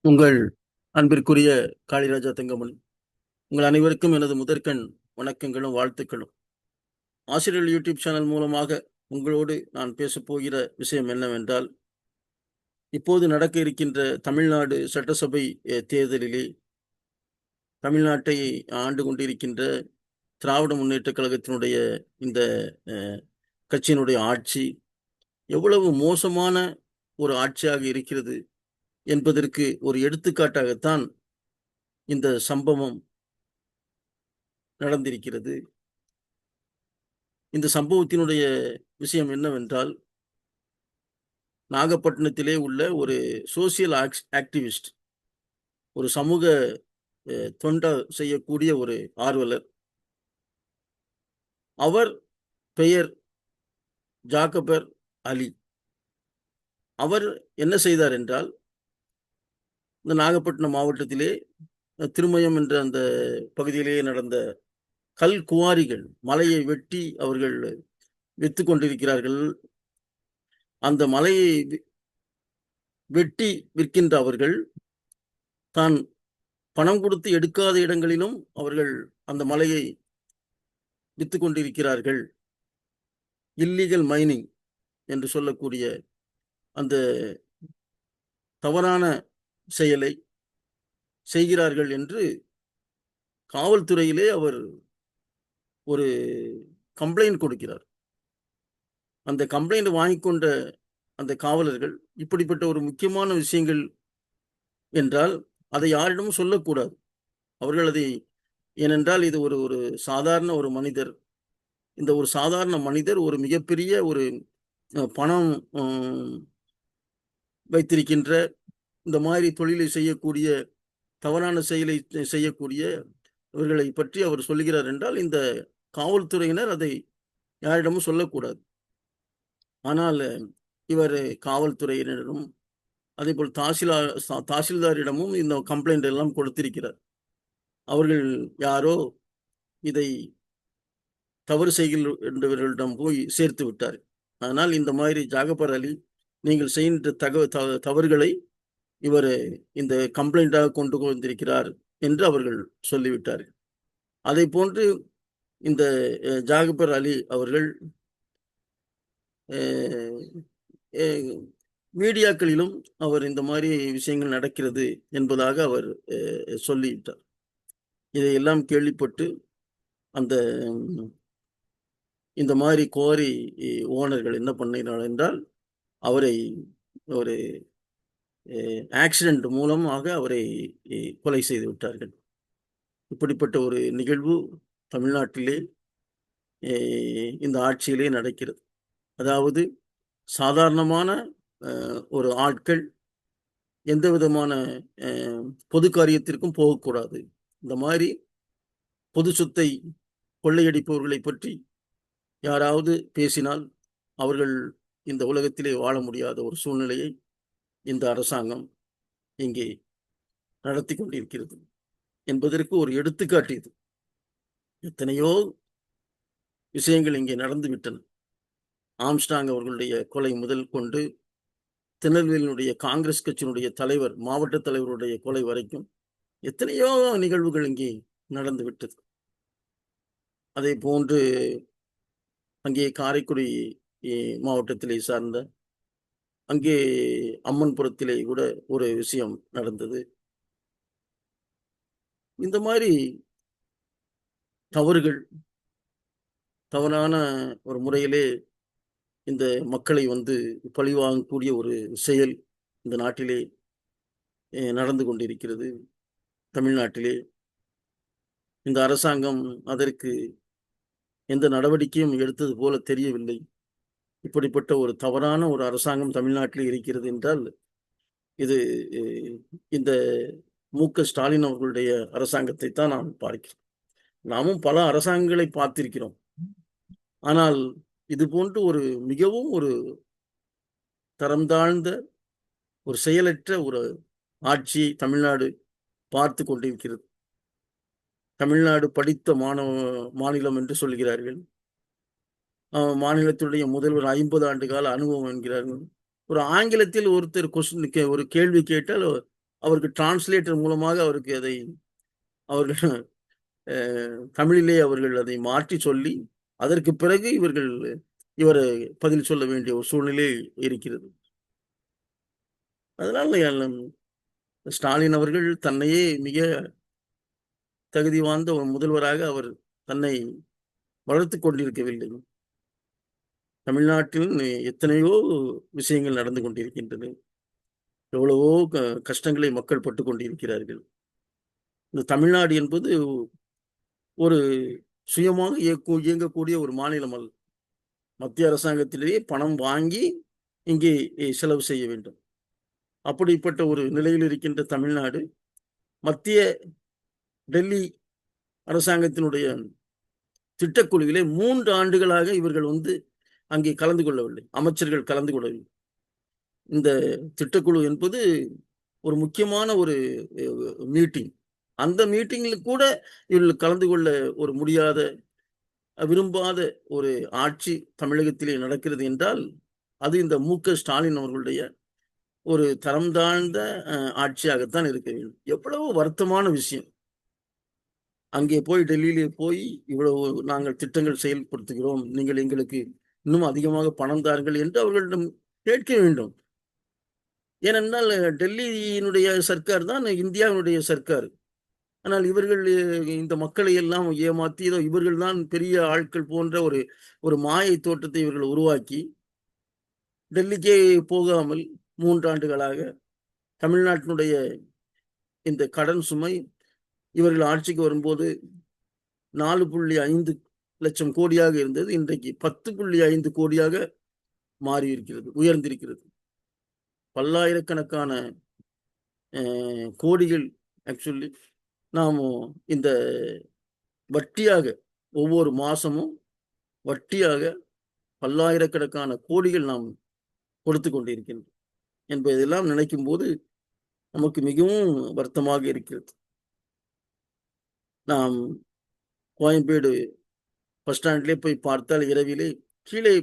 உங்கள் அன்பிற்குரிய காளிராஜா தங்கமணி, உங்கள் அனைவருக்கும் எனது முதற்கண் வணக்கங்களும் வாழ்த்துக்களும். ஆசிரியர்கள் யூடியூப் சேனல் மூலமாக உங்களோடு நான் பேசப்போகிற விஷயம் என்னவென்றால், இப்போது நடக்க இருக்கின்ற தமிழ்நாடு சட்டசபை தேர்தலிலே தமிழ்நாட்டை ஆண்டு கொண்டிருக்கின்ற திராவிட முன்னேற்றக் கழகத்தினுடைய இந்த கட்சியினுடைய ஆட்சி எவ்வளவு மோசமான ஒரு ஆட்சியாக இருக்கிறது என்பதற்கு ஒரு எடுத்துக்காட்டாகத்தான் இந்த சம்பவம் நடந்திருக்கிறது. இந்த சம்பவத்தினுடைய விஷயம் என்னவென்றால், நாகப்பட்டினத்திலே உள்ள ஒரு சோசியல் ஆக்டிவிஸ்ட், ஒரு சமூக தொண்டை செய்யக்கூடிய ஒரு ஆர்வலர். அவர் பெயர் ஜாகபர் அலி. அவர் என்ன செய்தார் என்றால், இந்த நாகப்பட்டினம் மாவட்டத்திலே திருமயம் என்ற அந்த பகுதியிலேயே நடந்த கல் குவாரிகள், மலையை வெட்டி அவர்கள் வித்துக் கொண்டிருக்கிறார்கள். அந்த மலையை வெட்டி விற்கின்ற அவர்கள் தான் பணம் கொடுத்து எடுக்காத இடங்களிலும் அவர்கள் அந்த மலையை வித்துக் கொண்டிருக்கிறார்கள். இல்லீகல் மைனிங் என்று சொல்லக்கூடிய அந்த தவறான செயலை செய்கிறார்கள் என்று காவல்துறையிலே அவர் ஒரு கம்ப்ளைண்ட் கொடுக்கிறார். அந்த கம்ப்ளைண்ட் வாங்கி கொண்ட அந்த காவலர்கள், இப்படிப்பட்ட ஒரு முக்கியமான விஷயங்கள் என்றால் அதை யாரிடமும் சொல்லக்கூடாது. அவர்கள் அதை, ஏனென்றால் இது ஒரு ஒரு சாதாரண ஒரு மனிதர். இந்த ஒரு சாதாரண மனிதர் ஒரு மிகப்பெரிய ஒரு பணம் வைத்திருக்கின்ற, இந்த மாதிரி தொழிலை செய்யக்கூடிய, தவறான செயலை செய்யக்கூடிய இவர்களை பற்றி அவர் சொல்லுகிறார் என்றால், இந்த காவல்துறையினர் அதை யாரிடமும் சொல்லக்கூடாது. ஆனால் இவர் காவல்துறையினரிடம், அதேபோல் தாசில்தாரிடமும் இந்த கம்ப்ளைண்ட் எல்லாம் கொடுத்திருக்கிறார். அவர்கள் யாரோ இதை தவறு செய்கின்றவர்களிடம் போய் சேர்த்து விட்டார். அதனால் இந்த மாதிரி ஜாகபர் அலி, நீங்கள் செய்கின்ற தவறுகளை இவர் இந்த கம்ப்ளைண்டாக கொண்டு வந்திருக்கிறார் என்று அவர்கள் சொல்லிவிட்டார்கள். அதை போன்று இந்த ஜாகபர் அலி அவர்கள் மீடியாக்களிலும் அவர் இந்த மாதிரி விஷயங்கள் நடக்கிறது என்பதாக அவர் சொல்லிவிட்டார். இதையெல்லாம் கேள்விப்பட்டு அந்த இந்த மாதிரி குவாரி ஓனர்கள் என்ன பண்ணினார்கள் என்றால், அவரை ஒரு ஆக்சிடென்ட் மூலமாக அவரை கொலை செய்து விட்டார்கள். இப்படிப்பட்ட ஒரு நிகழ்வு தமிழ்நாட்டிலே இந்த ஆட்சியிலே நடக்கிறது. அதாவது சாதாரணமான ஒரு ஆட்கள் எந்த விதமான பொது காரியத்திற்கும் போகக்கூடாது. இந்த மாதிரி பொது சொத்தை கொள்ளையடிப்பவர்களை பற்றி யாராவது பேசினால் அவர்கள் இந்த உலகத்திலே வாழ முடியாத ஒரு சூழ்நிலையை இந்த அரசாங்கம் இங்கே நடத்தி கொண்டிருக்கிறது என்பதற்கு ஒரு எடுத்துக்காட்டு இது. எத்தனையோ விஷயங்கள் இங்கே நடந்துவிட்டன. ஆம்ஸ்டாங் அவர்களுடைய கொலை முதல் கொண்டு திருநெல்வேலியினுடைய காங்கிரஸ் கட்சியினுடைய தலைவர், மாவட்ட தலைவருடைய கொலை வரைக்கும் எத்தனையோ நிகழ்வுகள் இங்கே நடந்துவிட்டது. அதே போன்று அங்கே காரைக்குடி மாவட்டத்திலே சார்ந்த அங்கே அம்மன்புரத்திலே கூட ஒரு விஷயம் நடந்தது. இந்த மாதிரி தவறுகள், தவறான ஒரு முறையிலே இந்த மக்களை பழிவாங்கக்கூடிய ஒரு செயல் இந்த நாட்டிலே நடந்து கொண்டிருக்கிறது. தமிழ்நாட்டிலே இந்த அரசாங்கம் அதற்கு எந்த நடவடிக்கையும் எடுத்தது போல தெரியவில்லை. இப்படிப்பட்ட ஒரு தவறான ஒரு அரசாங்கம் தமிழ்நாட்டில் இருக்கிறது என்றால், இது இந்த மு.க. ஸ்டாலின் அவர்களுடைய அரசாங்கத்தை தான் நாம் பார்க்கிறோம். நாமும் பல அரசாங்கங்களை பார்த்திருக்கிறோம். ஆனால் இது போன்று ஒரு மிகவும் ஒரு தரம் தாழ்ந்த ஒரு செயலற்ற ஒரு ஆட்சியை தமிழ்நாடு பார்த்து கொண்டிருக்கிறது. தமிழ்நாடு படித்த மாநிலம் என்று சொல்கிறார்கள். மாநிலத்துடைய முதல்வர் 50 ஆண்டு கால அனுபவம் என்கிறார்கள். ஒரு ஆங்கிலத்தில் ஒருத்தர் ஒரு கேள்வி கேட்டால் அவருக்கு டிரான்ஸ்லேட்டர் மூலமாக அவருக்கு அதை அவர்கள் தமிழிலே அவர்கள் அதை மாற்றி சொல்லி அதற்கு பிறகு இவர் பதில் சொல்ல வேண்டிய ஒரு சூழ்நிலை இருக்கிறது. அதனால ஸ்டாலின் அவர்கள் தன்னையே மிக தகுதி வாய்ந்த ஒரு முதல்வராக அவர் தன்னை வளர்த்து கொண்டிருக்கவில்லை. தமிழ்நாட்டில் எத்தனையோ விஷயங்கள் நடந்து கொண்டிருக்கின்றது. எவ்வளவோ கஷ்டங்களை மக்கள் பட்டு கொண்டிருக்கிறார்கள். இந்த தமிழ்நாடு என்பது ஒரு சுயமாக இயங்கக்கூடிய ஒரு மாநிலம் அல்ல. மத்திய அரசாங்கத்திலேயே பணம் வாங்கி இங்கே செலவு செய்ய வேண்டும். அப்படிப்பட்ட ஒரு நிலையில் இருக்கின்ற தமிழ்நாடு மத்திய டெல்லி அரசாங்கத்தினுடைய திட்டக்குழுவிலே 3 ஆண்டுகளாக இவர்கள் அங்கே கலந்து கொள்ளவில்லை. அமைச்சர்கள் கலந்து கொள்ளவில்லை. இந்த திட்டக்குழு என்பது ஒரு முக்கியமான ஒரு மீட்டிங். அந்த மீட்டிங்கில் கூட இவர்கள் கலந்து கொள்ள ஒரு முடியாத, விரும்பாத ஒரு ஆட்சி தமிழகத்திலே நடக்கிறது என்றால் அது இந்த மு.க. ஸ்டாலின் அவர்களுடைய ஒரு தரம் தாழ்ந்த ஆட்சியாகத்தான் இருக்க வேண்டும். எவ்வளவு வருத்தமான விஷயம். அங்கே போய் டெல்லியிலே போய் இவ்வளவு நாங்கள் திட்டங்கள் செயல்படுத்துகிறோம், நீங்கள் எங்களுக்கு இன்னும் அதிகமாக பணம் தாருங்கள் என்று அவர்களிடம் கேட்க வேண்டும். ஏனென்றால் டெல்லியினுடைய சர்க்கார் தான் இந்தியாவினுடைய சர்க்கார். ஆனால் இவர்கள் இந்த மக்களை எல்லாம் ஏமாற்றி இவர்கள் தான் பெரிய ஆட்கள் போன்ற ஒரு மாயை தோற்றத்தை இவர்கள் உருவாக்கி டெல்லிக்கே போகாமல் 3 ஆண்டுகளாக தமிழ்நாட்டினுடைய இந்த கடன் சுமை இவர்கள் ஆட்சிக்கு வரும்போது 4.5 லட்சம் கோடியாக இருந்தது. இன்றைக்கு 10.5 கோடியாக மாறி இருக்கிறது, உயர்ந்திருக்கிறது. பல்லாயிரக்கணக்கான கோடிகள் ஆக்சுவலி நாம் இந்த வட்டியாக ஒவ்வொரு மாசமும் வட்டியாக பல்லாயிரக்கணக்கான கோடிகள் நாம் கொடுத்து கொண்டிருக்கின்றோம் என்பதெல்லாம் நினைக்கும் போது நமக்கு மிகவும் வருத்தமாக இருக்கிறது. நாம் கோயம்பேடு பஸ் ஸ்டாண்ட்லேயே போய் பார்த்தால் இரவிலே கீழே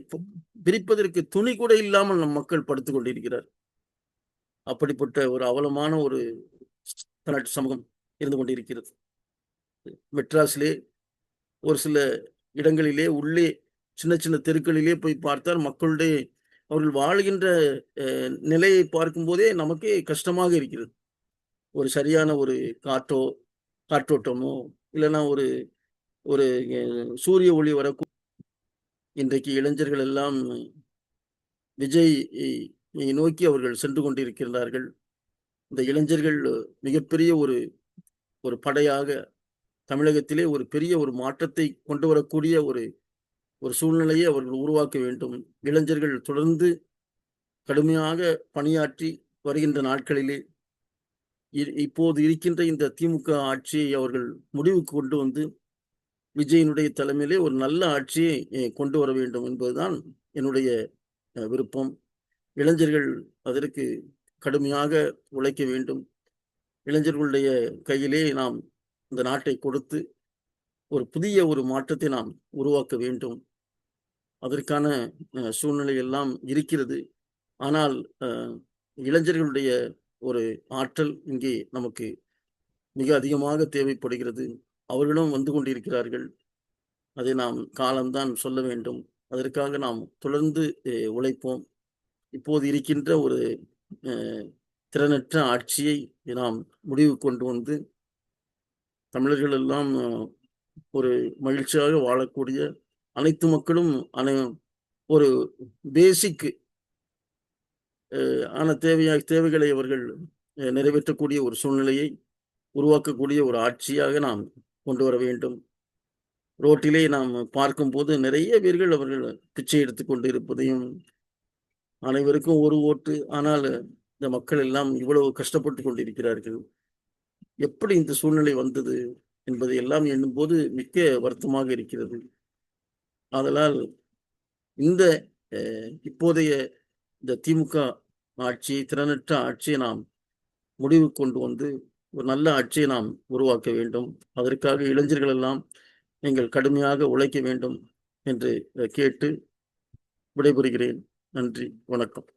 பிரிப்பதற்கு துணி கூட இல்லாமல் நம் மக்கள் படுத்துக் கொண்டிருக்கிறார். அப்படிப்பட்ட ஒரு அவலமான ஒரு சமூகம் இருந்து கொண்டிருக்கிறது. மெட்ராஸிலே ஒரு சில இடங்களிலே உள்ளே சின்ன சின்ன தெருக்களிலே போய் பார்த்தால் மக்களுடைய அவர்கள் வாழ்கின்ற நிலையை பார்க்கும் போதே நமக்கே கஷ்டமாக இருக்கிறது. ஒரு சரியான ஒரு காற்றோட்டமோ இல்லைன்னா ஒரு ஒரு சூரிய ஒளி வரக்கூ இன்றைக்கு இளைஞர்கள் எல்லாம் விஜய் நோக்கி அவர்கள் சென்று கொண்டிருக்கிறார்கள். இந்த இளைஞர்கள் மிகப்பெரிய ஒரு படையாக தமிழகத்திலே ஒரு பெரிய ஒரு மாற்றத்தை கொண்டு வரக்கூடிய ஒரு சூழ்நிலையை அவர்கள் உருவாக்க வேண்டும். இளைஞர்கள் தொடர்ந்து கடுமையாக பணியாற்றி வருகின்ற நாட்களிலே இப்போது இருக்கின்ற இந்த திமுக ஆட்சியை அவர்கள் முடிவுக்கு கொண்டு வந்து விஜயனுடைய தலைமையிலே ஒரு நல்ல ஆட்சியை கொண்டு வர வேண்டும் என்பதுதான் என்னுடைய விருப்பம். இளைஞர்கள் அதற்கு கடுமையாக உழைக்க வேண்டும். இளைஞர்களுடைய கையிலே நாம் இந்த நாட்டை கொடுத்து ஒரு புதிய ஒரு மாற்றத்தை நாம் உருவாக்க வேண்டும். அதற்கான சூழ்நிலை எல்லாம் இருக்கிறது. ஆனால் இளைஞர்களுடைய ஒரு ஆற்றல் இங்கே நமக்கு மிக அதிகமாக தேவைப்படுகிறது. அவர்களும் வந்து கொண்டிருக்கிறார்கள். அதை நாம் காலம்தான் சொல்ல வேண்டும். அதற்காக நாம் தொடர்ந்து உழைப்போம். இப்போது இருக்கின்ற ஒரு திறனற்ற ஆட்சியை நாம் முடிவு கொண்டு வந்து தமிழர்கள் எல்லாம் ஒரு மகிழ்ச்சியாக வாழக்கூடிய அனைத்து மக்களும் ஒரு பேசிக் ஆன தேவைகளை அவர்கள் நிறைவேற்றக்கூடிய ஒரு சூழ்நிலையை உருவாக்கக்கூடிய ஒரு ஆட்சியாக நாம் கொண்டு வர வேண்டும். ரோட்டிலே நாம் பார்க்கும்போது நிறைய பேர்கள் அவர்கள் பிச்சை எடுத்துக் கொண்டு இருப்பதையும், அனைவருக்கும் ஒரு ஓட்டு, ஆனால் இந்த மக்கள் எல்லாம் இவ்வளவு கஷ்டப்பட்டு கொண்டிருக்கிறார்கள். எப்படி இந்த சூழ்நிலை வந்தது என்பதை எல்லாம் எண்ணும்போது மிக்க வருத்தமாக இருக்கிறது. ஆதலால் இந்த இப்போதைய இந்த திமுக ஆட்சியை, திறனற்ற ஆட்சியை நாம் முடிவு கொண்டு வந்து ஒரு நல்ல ஆட்சியை நாம் உருவாக்க வேண்டும். அதற்காக இளைஞர்கள் எல்லாம் நீங்கள் கடுமையாக உழைக்க வேண்டும் என்று கேட்டு விடைபெறுகிறேன். நன்றி, வணக்கம்.